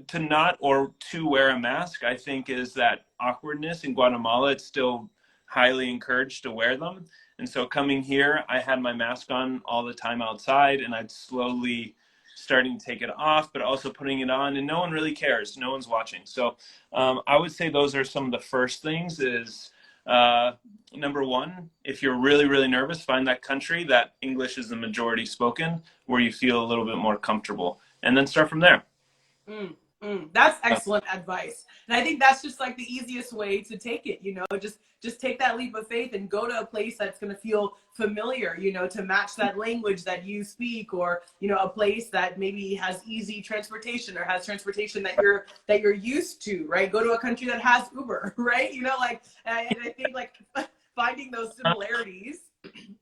S2: to not or to wear a mask, I think, is that awkwardness in Guatemala. It's still highly encouraged to wear them. And so coming here, I had my mask on all the time outside, and I'd slowly starting to take it off, but also putting it on, and no one really cares. No one's watching. So I would say those are some of the first things is number one, if you're really, really nervous, find that country that English is the majority spoken, where you feel a little bit more comfortable, and then start from there.
S1: That's excellent advice. And I think that's just like the easiest way to take it, you know, just take that leap of faith and go to a place that's going to feel familiar, you know, to match that language that you speak, or, you know, a place that maybe has easy transportation or has transportation that you're used to, right? Go to a country that has Uber, right? You know, like, and I think like finding those similarities,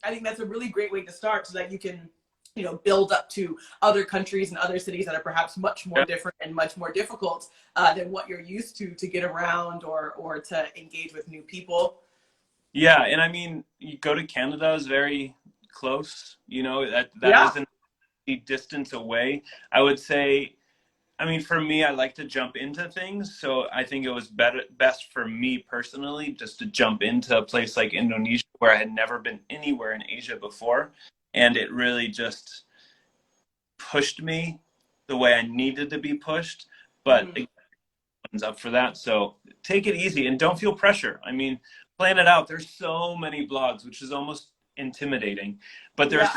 S1: I think that's a really great way to start so that you can, you know, build up to other countries and other cities that are perhaps much more different and much more difficult than what you're used to get around or to engage with new people.
S2: Yeah, and I mean, you go to Canada is very close. You know, that isn't a distance away. I would say, I mean, for me, I like to jump into things. So I think it was best for me personally just to jump into a place like Indonesia, where I had never been anywhere in Asia before. And it really just pushed me the way I needed to be pushed. But it opens up for that. So take it easy and don't feel pressure. I mean, plan it out. There's so many blogs, which is almost intimidating. But there's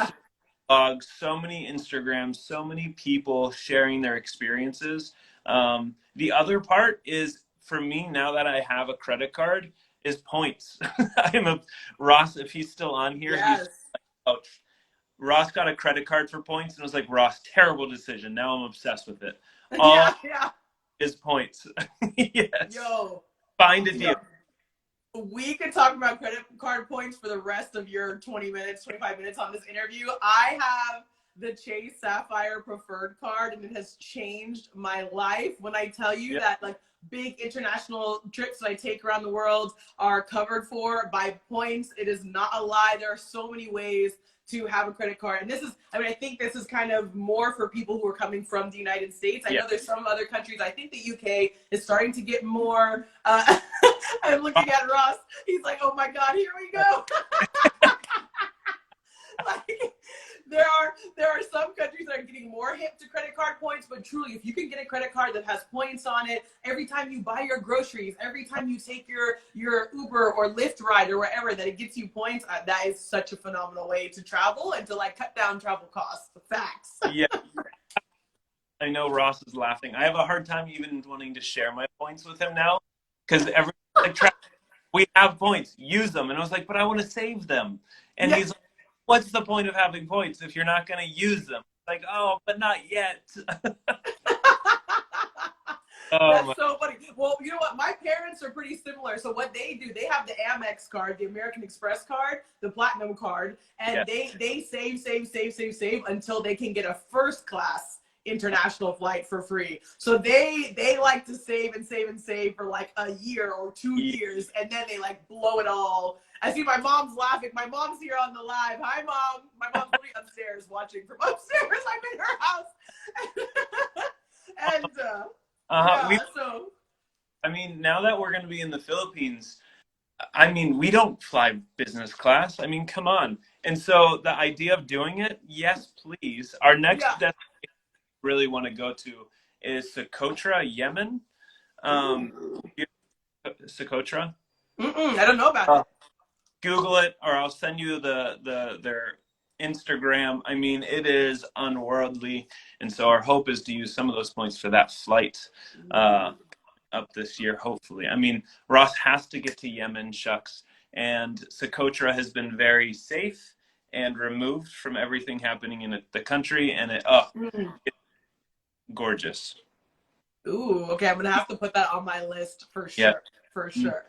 S2: blogs, so many Instagrams, so many people sharing their experiences. The other part is, for me, now that I have a credit card, is points. Ross, if he's still on here, he's Ross got a credit card for points, and I was like, Ross, terrible decision. Now I'm obsessed with it. All is points. Yes.
S1: Yo.
S2: Find a deal.
S1: We could talk about credit card points for the rest of your 20 minutes, 25 minutes on this interview. I have the Chase Sapphire Preferred card, and it has changed my life. When I tell you that, like, big international trips that I take around the world are covered for by points, it is not a lie. There are so many ways to have a credit card. And this is, I mean, I think this is kind of more for people who are coming from the United States. I know there's some other countries. I think the UK is starting to get more. I'm looking at Ross. He's like, oh my God, here we go. Like, there are some countries that are getting more hip to credit card points, but truly, if you can get a credit card that has points on it, every time you buy your groceries, every time you take your Uber or Lyft ride or wherever, that it gets you points, that is such a phenomenal way to travel and to like cut down travel costs. Facts.
S2: Yeah. I know Ross is laughing. I have a hard time even wanting to share my points with him now, because we have points, use them. And I was like, but I want to save them. And he's like, what's the point of having points if you're not going to use them? Like, oh, but not yet. That's so funny. Well, you know what? My parents are pretty similar. So what they do, they have the Amex card, the American Express card, the Platinum card, and they save until they can get a first class international flight for free. So they like to save for like a year or 2 years, and then they like blow it all. I see my mom's laughing. My mom's here on the live. Hi, Mom. My mom's really upstairs watching from upstairs. I'm in her house. And so I mean, now that we're going to be in the Philippines, I mean, we don't fly business class. I mean, come on. And so the idea of doing it, yes, please. Our next destination we really want to go to is Socotra, Yemen. Socotra?
S1: I don't know about it.
S2: Google it, or I'll send you their Instagram. I mean, it is unworldly, and so our hope is to use some of those points for that flight up this year, hopefully. I mean, Ross has to get to Yemen, shucks, and Socotra has been very safe and removed from everything happening in the country, and it's gorgeous.
S1: Ooh, okay, I'm gonna have to put that on my list for sure. For sure.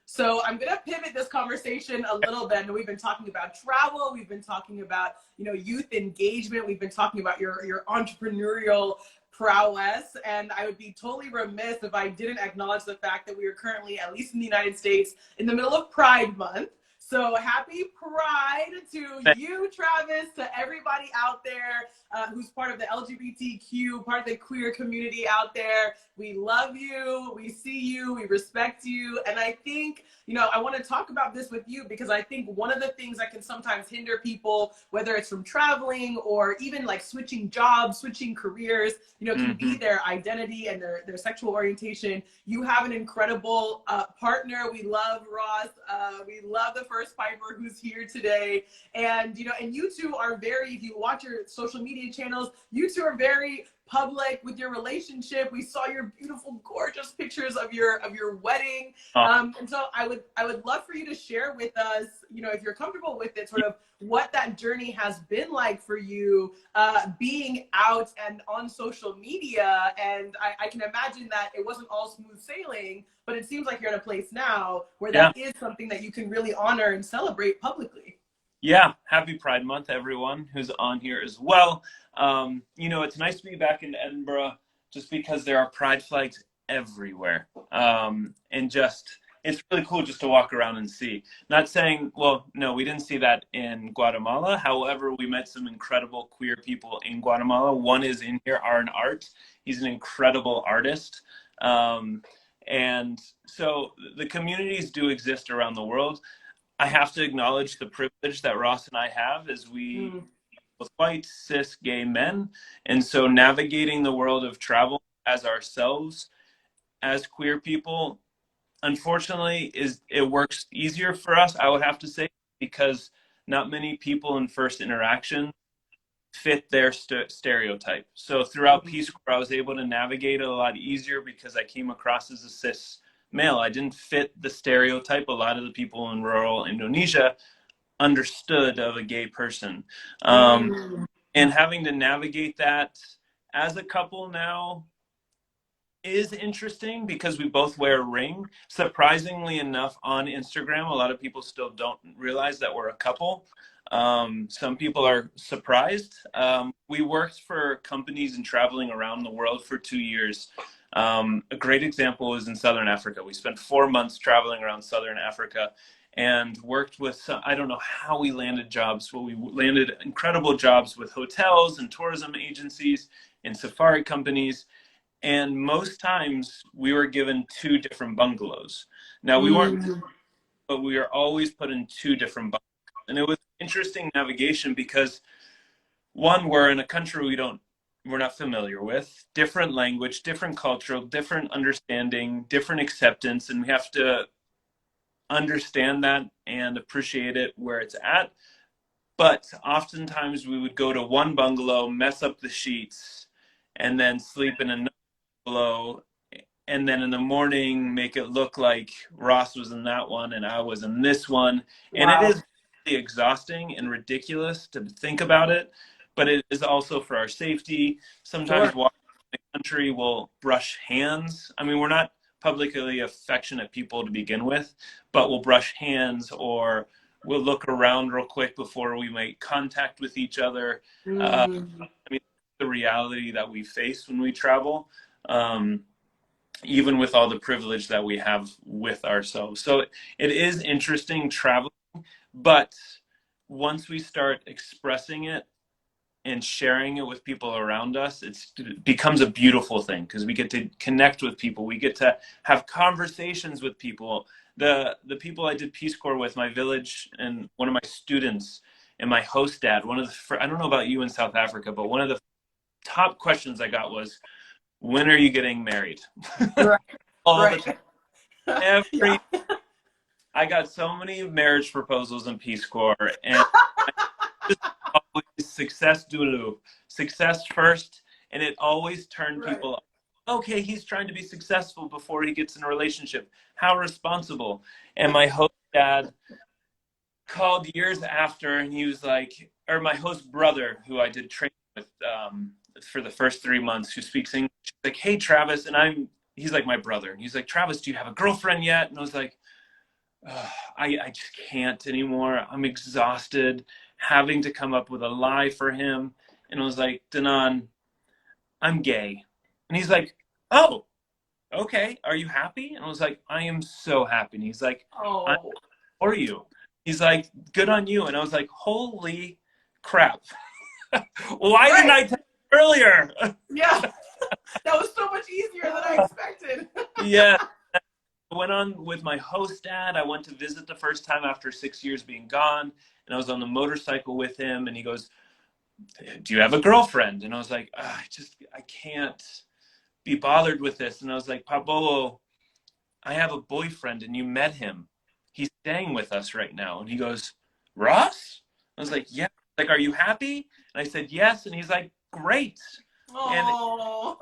S1: So I'm going to pivot this conversation a little bit. And we've been talking about travel. We've been talking about, youth engagement. We've been talking about your entrepreneurial prowess. And I would be totally remiss if I didn't acknowledge the fact that we are currently, at least in the United States, in the middle of Pride Month. So happy Pride to you, Travis, to everybody out there who's part of the LGBTQ, part of the queer community out there. We love you, we see you, we respect you. And I think, I want to talk about this with you because I think one of the things that can sometimes hinder people, whether it's from traveling or even like switching jobs, switching careers, can be their identity and their sexual orientation. You have an incredible partner. We love Ross. We love the first Piper who's here today. And, and you two are very, if you watch your social media channels, you two are very public with your relationship. We saw your beautiful, gorgeous pictures of your wedding. And so I would love for you to share with us, if you're comfortable with it, sort of what that journey has been like for you, being out and on social media. And I can imagine that it wasn't all smooth sailing, but it seems like you're in a place now where that is something that you can really honor and celebrate publicly.
S2: Yeah, happy Pride Month, everyone who's on here as well. It's nice to be back in Edinburgh just because there are pride flags everywhere. And just, it's really cool just to walk around and see. Not saying, well, no, we didn't see that in Guatemala. However, we met some incredible queer people in Guatemala. One is in here, Aaron Art. He's an incredible artist. And so the communities do exist around the world. I have to acknowledge the privilege that Ross and I have as we both white, cis, gay men. And so navigating the world of travel as ourselves, as queer people, unfortunately, it works easier for us, I would have to say, because not many people in first interaction fit their stereotype. So throughout Peace Corps, I was able to navigate it a lot easier because I came across as a cis male. I didn't fit the stereotype a lot of the people in rural Indonesia understood of a gay person. And having to navigate that as a couple now is interesting because we both wear a ring. Surprisingly enough, on Instagram, a lot of people still don't realize that we're a couple. Some people are surprised. We worked for companies and traveling around the world for 2 years. A great example is in Southern Africa. We spent 4 months traveling around Southern Africa and worked with some, I don't know how we landed jobs, but we landed incredible jobs with hotels and tourism agencies and safari companies. And most times we were given 2 different bungalows. Now we weren't, but we were always put in 2 different bungalows. And it was interesting navigation because one, we're in a country we're not familiar with, different language, different cultural, different understanding, different acceptance, and we have to understand that and appreciate it where it's at. But oftentimes we would go to one bungalow, mess up the sheets, and then sleep in another bungalow, and then in the morning make it look like Ross was in that one and I was in this one. And it is really exhausting and ridiculous to think about it, but it is also for our safety. Sometimes walking in the country will brush hands. I mean, we're not publicly affectionate people to begin with, but we'll brush hands or we'll look around real quick before we make contact with each other. I mean, the reality that we face when we travel, even with all the privilege that we have with ourselves. So it is interesting traveling, but once we start expressing it and sharing it with people around us, it becomes a beautiful thing because we get to connect with people. We get to have conversations with people. The people I did Peace Corps with, my village and one of my students and my host dad, I don't know about you in South Africa, but one of the top questions I got was, when are you getting married? All the time. I got so many marriage proposals in Peace Corps, and just always success dulu, success first, and it always turned people up. Okay, he's trying to be successful before he gets in a relationship. How responsible. And my host dad called years after, and he was like, or my host brother, who I did training with for the first 3 months, who speaks English, like, hey, Travis, and he's like my brother. And he's like, Travis, do you have a girlfriend yet? And I was like, I just can't anymore. I'm exhausted having to come up with a lie for him. And I was like, Danan, I'm gay. And he's like, oh, okay. Are you happy? And I was like, I am so happy. And he's like, I'm
S1: Oh,
S2: for you. He's like, good on you. And I was like, holy crap. Why didn't
S1: right.
S2: I tell you earlier?
S1: Yeah. That was so much easier than I expected.
S2: Yeah. I went on with my host dad. I went to visit the first time after 6 years being gone. And I was on the motorcycle with him. And he goes, do you have a girlfriend? And I was like, I can't be bothered with this. And I was like, Pablo, I have a boyfriend and you met him. He's staying with us right now. And he goes, Ross? I was like, yeah. Like, are you happy? And I said, yes. And he's like, great. And oh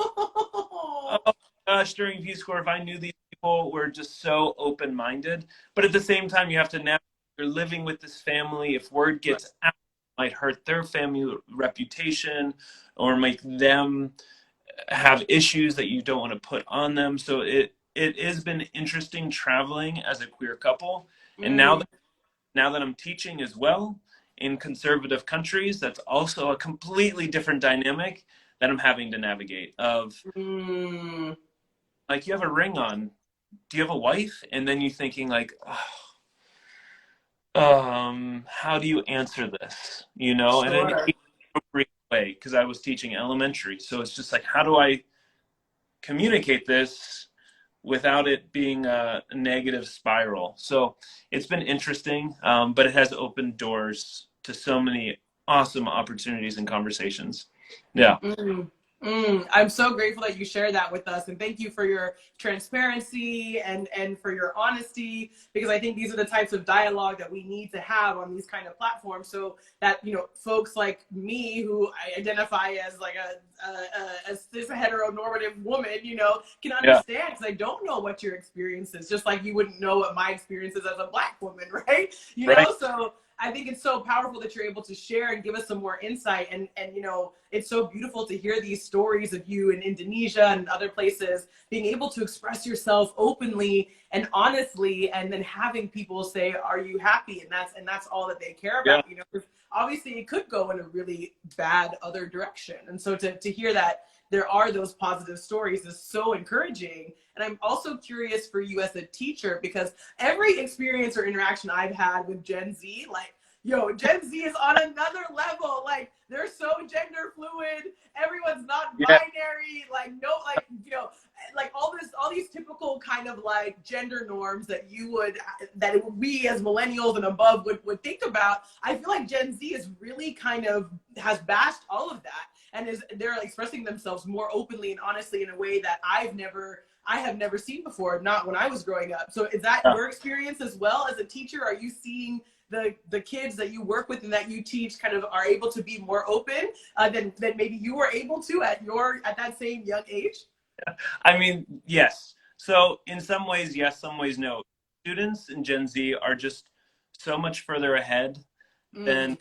S1: Oh.
S2: gosh, during Peace Corps, if I knew these people were just so open-minded, but at the same time, you have to navigate. You're living with this family. If word gets out, it might hurt their family reputation or make them have issues that you don't want to put on them. So it has been interesting traveling as a queer couple, and
S1: Mm.
S2: now that I'm teaching as well in conservative countries, that's also a completely different dynamic that I'm having to navigate. Of
S1: Mm.
S2: like, you have a ring on, do you have a wife? And then you thinking like, how do you answer this? You know, and in
S1: Sure.
S2: a appropriate way, because I was teaching elementary, so it's just like, how do I communicate this without it being a negative spiral? So it's been interesting, but it has opened doors to so many awesome opportunities and conversations. Yeah.
S1: Mm, I'm so grateful that you share that with us, and thank you for your transparency and for your honesty, because I think these are the types of dialogue that we need to have on these kind of platforms, so that folks like me, who I identify as like a cis heteronormative woman, can
S2: Yeah.
S1: understand, because I don't know what your experience is, just like you wouldn't know what my experience is as a Black woman, right?
S2: Right.
S1: So I think it's so powerful that you're able to share and give us some more insight. And it's so beautiful to hear these stories of you in Indonesia and other places, being able to express yourself openly and honestly, and then having people say, are you happy? And that's all that they care
S2: Yeah.
S1: about, 'cause obviously it could go in a really bad other direction. And so to hear that there are those positive stories is so encouraging. And I'm also curious for you as a teacher, because every experience or interaction I've had with Gen Z, like, Gen Z is on another level. Like, they're so gender fluid. Everyone's not
S2: Yeah.
S1: binary. Like, no, like all these typical kind of like gender norms that we as millennials and above would think about. I feel like Gen Z is really kind of has bashed all of that, and they're expressing themselves more openly and honestly in a way that I have never seen before, not when I was growing up. So is that your experience as well as a teacher? Are you seeing the kids that you work with and that you teach kind of are able to be more open than maybe you were able to at that same young age?
S2: I mean, yes. So in some ways, yes, some ways, no. Students in Gen Z are just so much further ahead
S1: Mm.
S2: than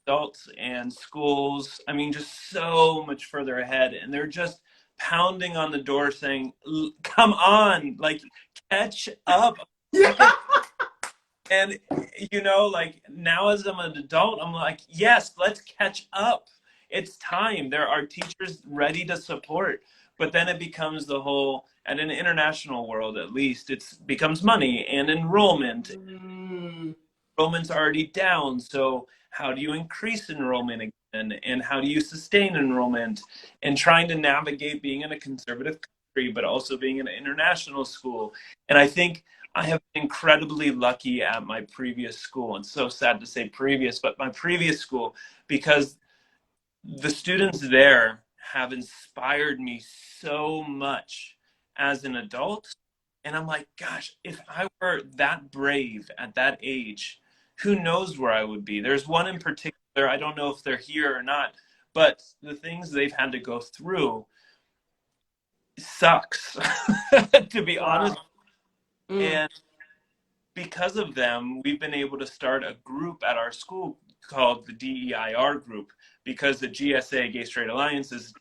S2: adults and schools. I mean, just so much further ahead. And they're just pounding on the door saying, come on, like, catch up.
S1: Yeah.
S2: Sick of-" And, like, now as I'm an adult, I'm like, yes, let's catch up. It's time. There are teachers ready to support. But then it becomes the whole, at an international world at least, it becomes money and enrollment.
S1: Mm.
S2: Enrollment's already down, so how do you increase enrollment again? And how do you sustain enrollment? And trying to navigate being in a conservative country, but also being in an international school. And I think I have been incredibly lucky at my previous school. And so sad to say previous, but my previous school, because the students there have inspired me so much as an adult. And I'm like, gosh, if I were that brave at that age, who knows where I would be? There's one in particular, I don't know if they're here or not, but the things they've had to go through sucks, to be honest.
S1: Wow. Mm.
S2: And because of them, we've been able to start a group at our school called the DEIR group, because the GSA, Gay Straight Alliance, is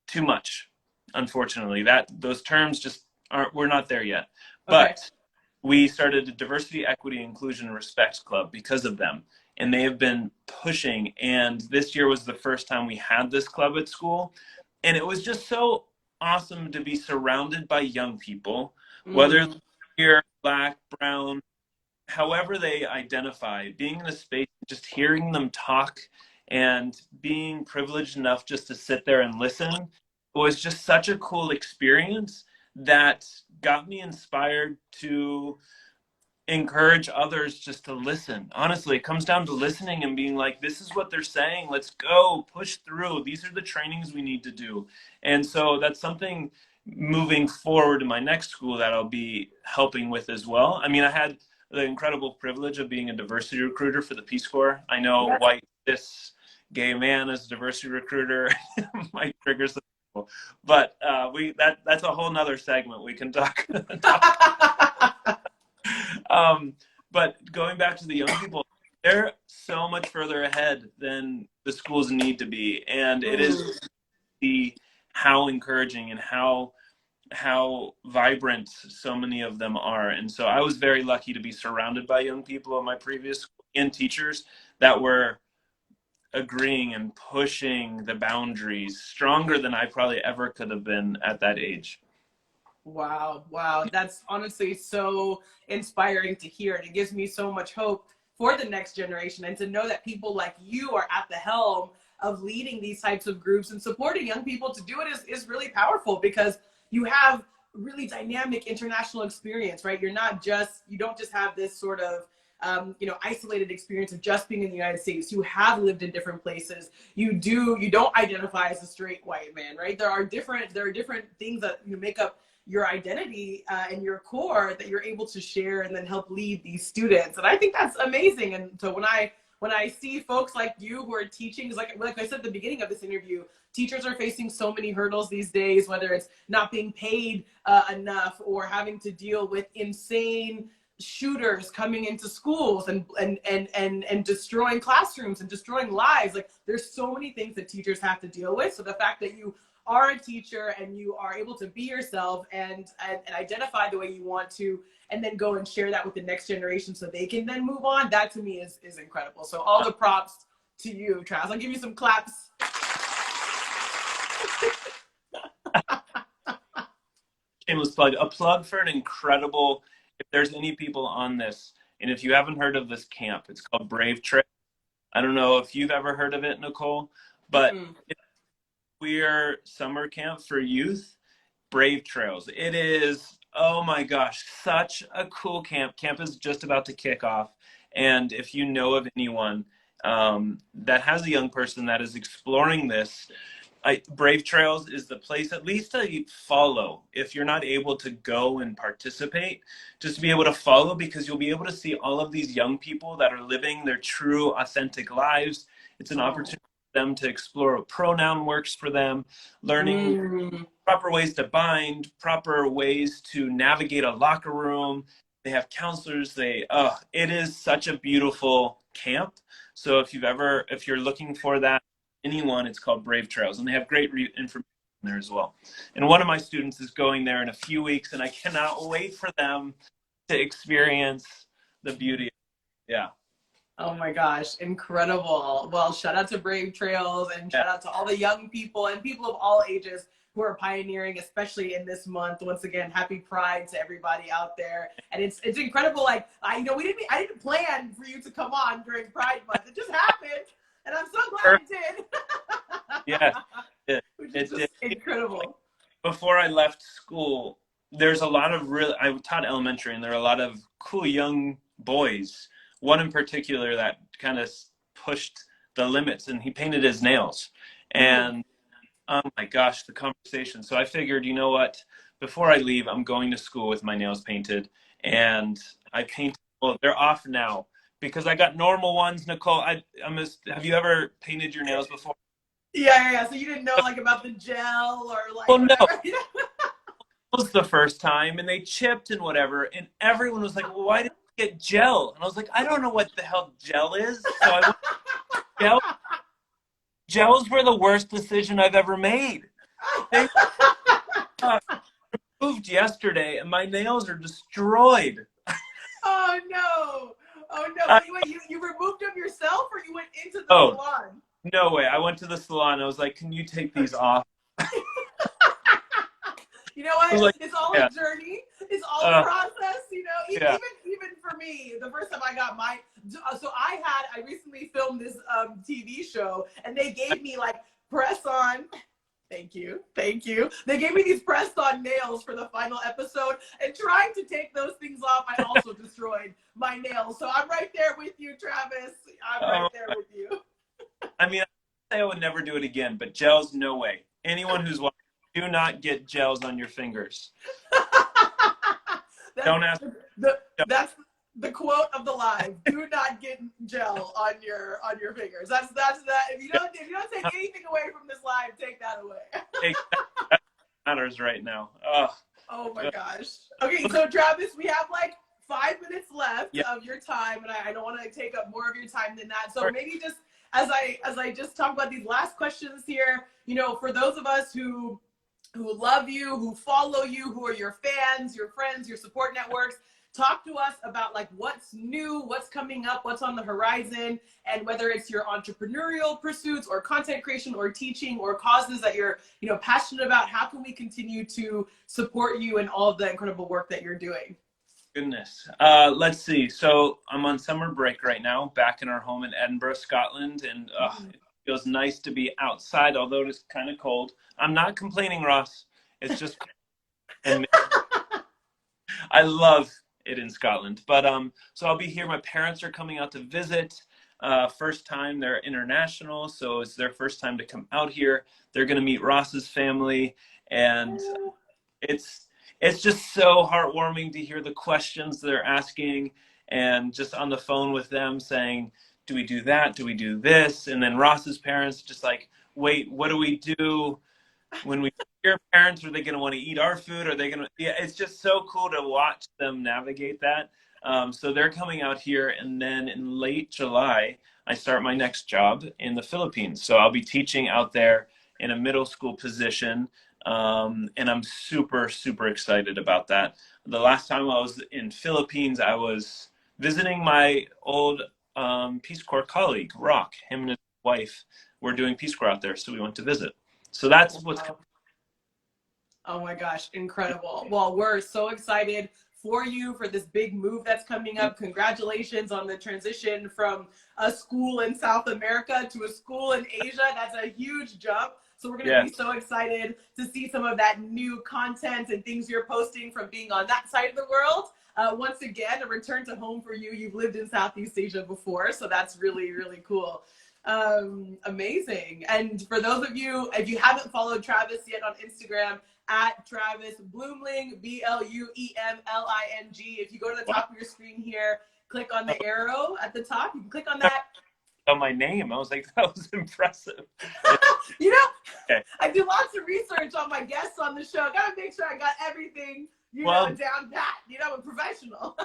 S2: too much, unfortunately. Those terms just aren't, we're not there yet.
S1: Okay.
S2: But we started a diversity, equity, inclusion, and respect club because of them. And they have been pushing. And this year was the first time we had this club at school. And it was just so awesome to be surrounded by young people, whether they're Black, brown, however they identify, being in a space, just hearing them talk and being privileged enough just to sit there and listen was just such a cool experience that got me inspired to encourage others just to listen. Honestly, it comes down to listening and being like, this is what they're saying. Let's go, push through. These are the trainings we need to do. And so that's something moving forward in my next school that I'll be helping with as well. I mean, I had the incredible privilege of being a diversity recruiter for the Peace Corps. I know white, cis, gay man as a diversity recruiter might trigger some people, but that's a whole nother segment we can talk. But going back to the young people, they're so much further ahead than the schools need to be, and it is how encouraging and how vibrant so many of them are. And so I was very lucky to be surrounded by young people at my previous school and teachers that were agreeing and pushing the boundaries stronger than I probably ever could have been at that age.
S1: Wow. That's honestly so inspiring to hear. And it gives me so much hope for the next generation, and to know that people like you are at the helm of leading these types of groups and supporting young people to do it is really powerful, because you have really dynamic international experience, right? You don't just have this sort of isolated experience of just being in the United States. You have lived in different places. You don't identify as a straight white man, right? There are different things that make up your identity and your core that you're able to share and then help lead these students. And I think that's amazing. And so when I see folks like you who are teaching, like I said at the beginning of this interview, teachers are facing so many hurdles these days, whether it's not being paid enough or having to deal with insane shooters coming into schools and destroying classrooms and destroying lives. Like, there's so many things that teachers have to deal with. So the fact that you are a teacher and you are able to be yourself and identify the way you want to, and then go and share that with the next generation so they can then move on, that to me is incredible. So all the props to you, Travis. I'll give you some claps.
S2: Shameless plug. A plug for an incredible, if there's any people on this, and if you haven't heard of this camp, it's called Brave Trail. I don't know if you've ever heard of it, Nicole, but it's a queer summer camp for youth, Brave Trails. It is, oh my gosh, such a cool camp. Camp is just about to kick off. And if you know of anyone that has a young person that is exploring this, Brave Trails is the place at least to follow. If you're not able to go and participate, just to be able to follow, because you'll be able to see all of these young people that are living their true, authentic lives. It's an opportunity for them to explore what pronoun works for them, learning proper ways to bind, proper ways to navigate a locker room. They have counselors. It is such a beautiful camp. So if you're looking for that, anyone, it's called Brave Trails, and they have great information there as well. And one of my students is going there in a few weeks, and I cannot wait for them to experience the beauty. Yeah.
S1: Oh my gosh, incredible. Well, shout out to Brave Trails, and shout out to all the young people and people of all ages who are pioneering, especially in this month. Once again, happy Pride to everybody out there. And it's incredible. Like, I didn't plan for you to come on during Pride Month. It just happened. And I'm so glad it did.
S2: Yeah,
S1: it's just incredible.
S2: Before I left school, there's a lot of I taught elementary, and there are a lot of cool young boys. One in particular that kind of pushed the limits, and he painted his nails. And oh my gosh, the conversation. So I figured, you know what? Before I leave, I'm going to school with my nails painted. And I painted, well, they're off now, because I got normal ones, Nicole. Have you ever painted your nails before?
S1: Yeah. So you didn't know like about the gel or like.
S2: Well, no. It was the first time, and they chipped and whatever, and everyone was like, "Well, why did you get gel?" And I was like, "I don't know what the hell gel is." So I went, gel. Gels were the worst decision I've ever made. They moved yesterday, and my nails are destroyed.
S1: Oh no. Oh no.
S2: I,
S1: Wait, you removed them yourself or you went into the
S2: oh,
S1: salon?
S2: no way. I went to the salon. I was like, can you take these off?
S1: You know
S2: I was
S1: what?
S2: like,
S1: It's all a
S2: yeah,
S1: journey. It's all a
S2: uh,
S1: process. You know,
S2: yeah.
S1: even for me, the first time I got my, so I recently filmed this TV show, and they gave me like press on. Thank you, thank you. They gave me these pressed on nails for the final episode, and trying to take those things off, I also destroyed my nails. So I'm right there with you, Travis. I'm right
S2: Oh,
S1: there with you.
S2: I mean, I would never do it again, but gels, no way. Anyone who's watching, do not get gels on your fingers.
S1: that's
S2: Don't ask.
S1: that's the quote of the live. Do not get gel on your fingers. That's that. If you don't take anything away from this live, take that away.
S2: That matters right now. Oh,
S1: Oh my gosh. Okay, so Travis, we have like 5 minutes left
S2: yeah.
S1: of your time, and I don't want to take up more of your time than that. So maybe just as I just talk about these last questions here, for those of us who love you, who follow you, who are your fans, your friends, your support networks, talk to us about like what's new, what's coming up, what's on the horizon, and whether it's your entrepreneurial pursuits or content creation or teaching or causes that you're passionate about. How can we continue to support you in all of the incredible work that you're doing?
S2: Goodness. Let's see. So I'm on summer break right now, back in our home in Edinburgh, Scotland, and it feels nice to be outside, although it's kind of cold. I'm not complaining, Ross. It's just cold. And I love it in Scotland. But so I'll be here. My parents are coming out to visit. First time. They're international, so it's their first time to come out here. They're going to meet Ross's family, and it's just so heartwarming to hear the questions they're asking, and just on the phone with them saying, do we do that? Do we do this? And then Ross's parents just like, wait, what do we do when we your parents? Are they going to want to eat our food? Are they going to? Yeah, it's just so cool to watch them navigate that. So they're coming out here, and then in late July, I start my next job in the Philippines. So I'll be teaching out there in a middle school position, and I'm super, super excited about that. The last time I was in Philippines, I was visiting my old Peace Corps colleague, Rock. Him and his wife were doing Peace Corps out there, so we went to visit. So that's what's coming.
S1: Oh my gosh, incredible. Well, we're so excited for you for this big move that's coming up. Congratulations on the transition from a school in South America to a school in Asia. That's a huge jump. So we're going to be so excited to see some of that new content and things you're posting from being on that side of the world. Once again, a return to home for you. You've lived in Southeast Asia before, so that's really, really cool. Amazing. And for those of you, if you haven't followed Travis yet on Instagram, at Travis Bluemling, Bluemling. If you go to the top of your screen here, click on the arrow at the top. You can click on that.
S2: On my name, I was like, that was impressive.
S1: Okay. I do lots of research on my guests on the show. Gotta make sure I got everything, down pat. I'm a professional.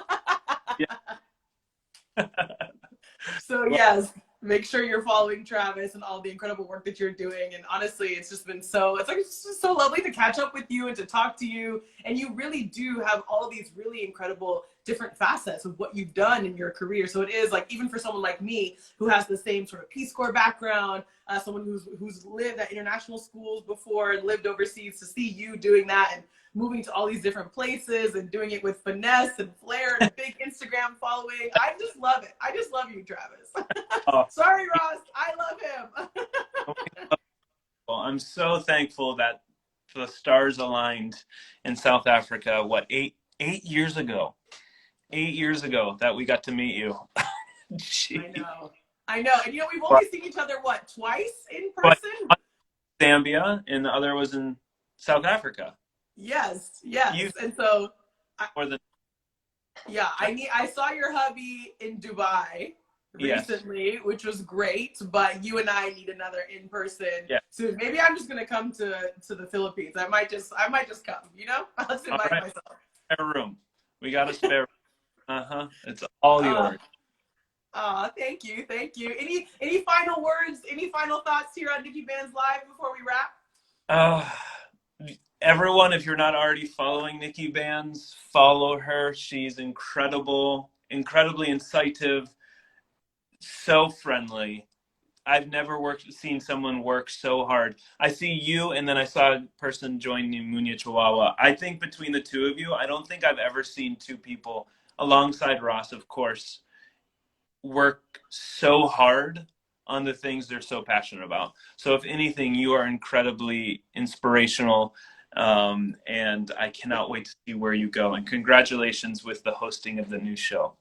S1: So yes, make sure you're following Travis and all the incredible work that you're doing. And honestly, it's just so lovely to catch up with you and to talk to you. And you really do have all these really incredible different facets of what you've done in your career. So it is like, even for someone like me who has the same sort of Peace Corps background, someone who's lived at international schools before and lived overseas, to see you doing that and moving to all these different places and doing it with finesse and flair and a big Instagram following. I just love it. I just love you, Travis. Sorry, Ross. I love him.
S2: Well, I'm so thankful that the stars aligned in South Africa, eight years ago? 8 years ago that we got to meet you.
S1: I know. And we've only seen each other, twice in person?
S2: Zambia, and the other was in South Africa.
S1: Yes. And so I saw your hubby in Dubai recently, which was great, but you and I need another in person soon. Maybe I'm just gonna come to the Philippines. I might just come, I'll just invite myself.
S2: Spare room. We got a spare room. It's all yours.
S1: Thank you. Any final words, any final thoughts here on NIKKI BANZ Live before we wrap?
S2: Everyone, if you're not already following NIKKI BANZ, follow her. She's incredible, incredibly incisive, so friendly. I've never seen someone work so hard. I see you, and then I saw a person join Munya Chihuahua. I think between the two of you, I don't think I've ever seen two people, alongside Ross, of course, work so hard on the things they're so passionate about. So if anything, you are incredibly inspirational, and I cannot wait to see where you go. And congratulations with the hosting of the new show.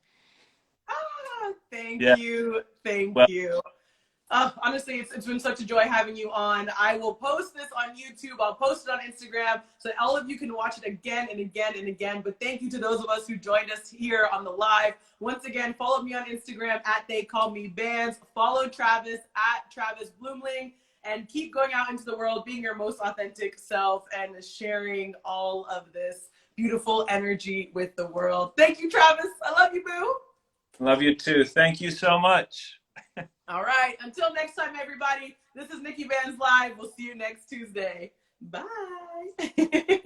S1: Thank
S2: Yeah.
S1: you. Thank
S2: Well,
S1: you. Honestly, it's been such a joy having you on. I will post this on YouTube. I'll post it on Instagram so that all of you can watch it again and again and again. But thank you to those of us who joined us here on the live. Once again, follow me on Instagram at They Call Me Banz. Follow Travis at Travis Bluemling. And keep going out into the world, being your most authentic self and sharing all of this beautiful energy with the world. Thank you, Travis. I love you, boo.
S2: love you too. Thank you so much.
S1: All right. Until next time, everybody, this is NIKKI BANZ Live. We'll see you next Tuesday. Bye.